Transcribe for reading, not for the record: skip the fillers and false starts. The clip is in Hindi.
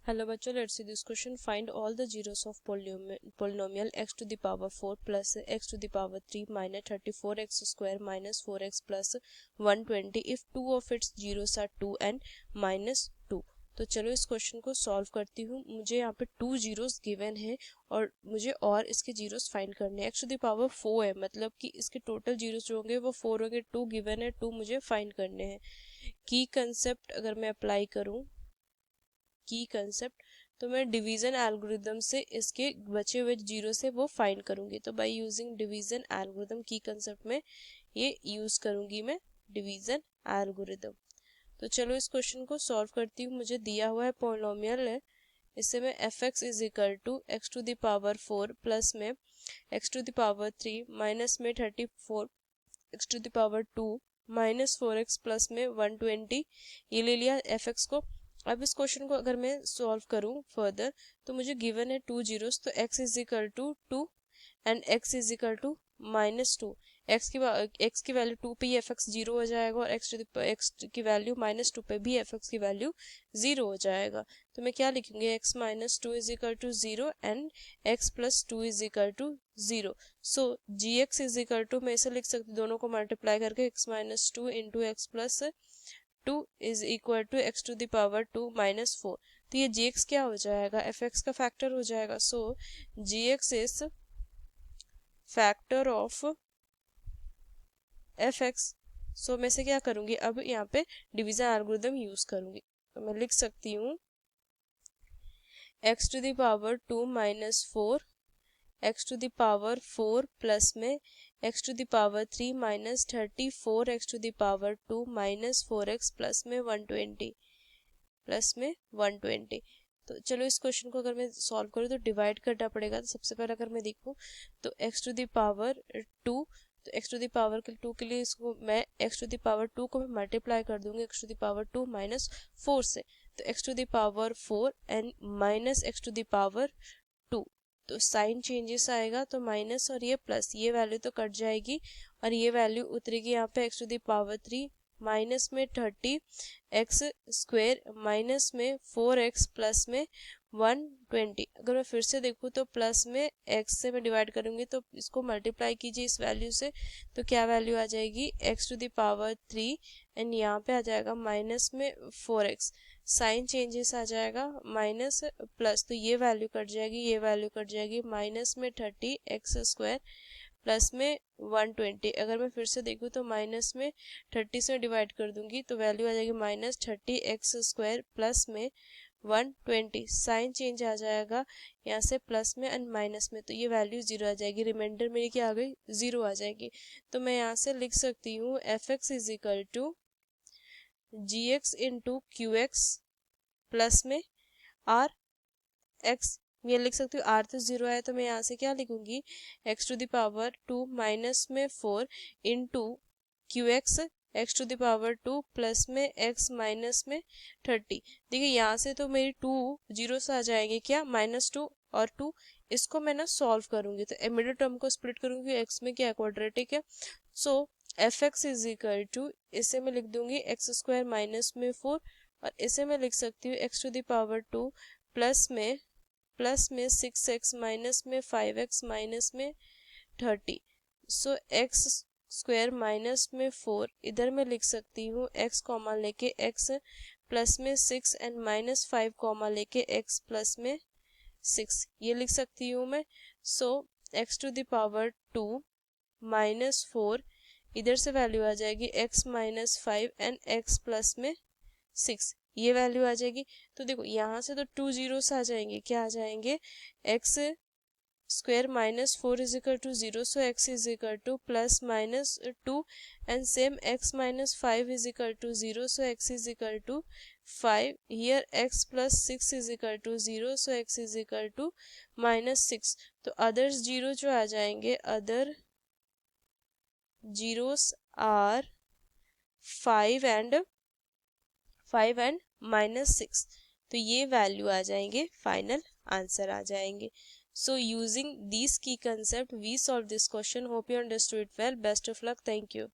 Hello बच्चों, let's see this question. Find all the zeros of polynomial x to the power 4 plus x to the power 3 minus 34x square minus 4x plus 120 if two of its zeros are 2 and minus 2. तो चलो इस क्वेश्चन को सॉल्व करती हूँ। मुझे यहाँ पे 2 जीरोस गिवन है और मुझे और इसके जीरोस फाइंड करने हैं। एक्स टू द पावर 4 है, मतलब कि इसके टोटल जीरोस जो होंगे वो 4 होंगे। 2 गिवन है, 2 मुझे फाइंड करने हैं। की कंसेप्ट अगर मैं अप्लाई करूँ, की कंसेप्ट, तो मैं डिवीजन एल्गोरिदम से इसके बचे हुए जीरो से वो फाइंड करूंगी। तो बाय यूजिंग डिवीजन एल्गोरिदम की कंसेप्ट में ये यूज करूंगी मैं डिवीजन एल्गोरिदम। तो चलो इस क्वेश्चन को सॉल्व करती हूँ। मुझे दिया हुआ है पॉलिनोमियल है, इससे मैं F x is equal to x to the power 4 plus में X to the power 3 minus में 34 X to the power 2 minus 4x plus में 120 ये ले लिया एफ एक्स को। अब इस क्वेश्चन को अगर मैं सॉल्व करूं फर्दर, तो मुझे गिवन है 2 जीरोस, तो x is equal to 2 and x is equal to -2। x की वैल्यू 2 पे ही एफ एक्स 0 हो जाएगा और x की वैल्यू -2 पे भी एफ एक्स की वैल्यू 0 हो जाएगा। तो मैं क्या लिखूंगी, x minus 2 is equal to 0 and x plus 2 is equal to 0। So ji x is equal to, मैं इसे लिख सकती हूँ दोनों को मल्टीप्लाई करके, x minus 2 into x plus 2 is equal to x to the power 2 minus 4। तो ये जी एक्स क्या हो जाएगा, एफ एक्स का फैक्टर हो जाएगा। So ji x is factor of F X. So मैं से क्या करूंगी, अब यहाँ पे डिवीजन एल्गोरिथम यूज करूंगी। तो मैं लिख सकती हूँ x to the power 2 minus 4 X to the power 4 plus में X to the power 3 minus 34 X to the power 2 minus 4x plus में 120 तो चलो इस क्वेश्चन को अगर मैं सॉल्व करूँ तो डिवाइड करना पड़ेगा। तो सबसे पहले अगर मैं देखूँ तो एक्स टू द पावर 2, तो एक्स टू द पावर 2 के लिए इसको मैं एक्स टू द पावर 2 को मैं मल्टीप्लाई कर दूंगी x to the power 2 minus 4 से। तो x to the power 4 and minus x to the power 2, तो साइन चेंजेस आएगा, तो माइनस और ये प्लस, ये वैल्यू तो कट जाएगी और ये वैल्यू उतरेगी यहाँ पे x to the power 3 minus में 30 एक्स स्क्वेयर माइनस में 4x प्लस में 120। अगर मैं फिर से देखूँ तो प्लस में x से मैं डिवाइड करूंगी, तो इसको मल्टीप्लाई कीजिए इस वैल्यू से, तो क्या वैल्यू आ जाएगी x to the power 3 and यहाँ पे आ जाएगा माइनस में 4x, साइन चेंजेस आ जाएगा माइनस प्लस, तो ये वैल्यू कट जाएगी, ये वैल्यू कट जाएगी, माइनस में 30 एक्स स्क्वायर प्लस में 120। अगर मैं फिर से देखूँ तो माइनस में 30 से डिवाइड कर दूंगी तो वैल्यू आ जाएगी माइनस 30 एक्स स्क्वायर प्लस में 120, साइन चेंज आ जाएगा यहाँ से प्लस में एंड माइनस में, तो ये वैल्यू 0 आ जाएगी, रिमाइंडर मेरी क्या आ गई 0 आ जाएगी। तो मैं यहाँ से लिख सकती हूँ f x is equal to g x into q x plus में आर एक्स, ये लिख सकती हूँ। आर तो 0 है तो मैं यहाँ से क्या लिखूंगी, x to the power 2 minus में 4 into q x x to the power 2 plus में एक्स माइनस में 30। देखिए यहाँ से तो मेरी 2 जीरो से आ जाएंगे, क्या -2 और 2, इसको मैं ना सॉल्व करूंगी तो मिडिल टर्म को स्प्लिट करूंगी, एक्स में क्या क्वाड्रेटिक है। So F x is equal to, इसे मैं लिख दूंगी एक्स स्क्वायर माइनस में 4 और इसे मैं लिख सकती हूँ x to the power 2 plus में 6x माइनस में 5x माइनस में 30। सो एक्स स्क्वायर माइनस में 4 इधर मैं लिख सकती हूँ x कॉमा लेके x प्लस में 6 एंड माइनस 5 कॉमा लेके x प्लस में 6 ये लिख सकती हूँ मैं। So x to the power 2 minus 4 इधर से वैल्यू आ जाएगी x minus 5 and x plus में 6, ये वैल्यू आ जाएगी। तो देखो यहाँ से तो 2 जीरोस आ जाएंगे, क्या आ जाएंगे, x square minus 4 is equal to 0, so x is equal to plus minus 2 and same x minus 5 is equal to 0, so x is equal to 5, here x plus 6 is equal to 0, so x is equal to -6। तो अदर्स जीरो जो आ जाएंगे, अदर जीरोस आर 5 एंड -6, तो ये वैल्यू आ जाएंगे, फाइनल आंसर आ जाएंगे। So using this key concept we solve this question. Hope you understood it well. Best of luck. Thank you.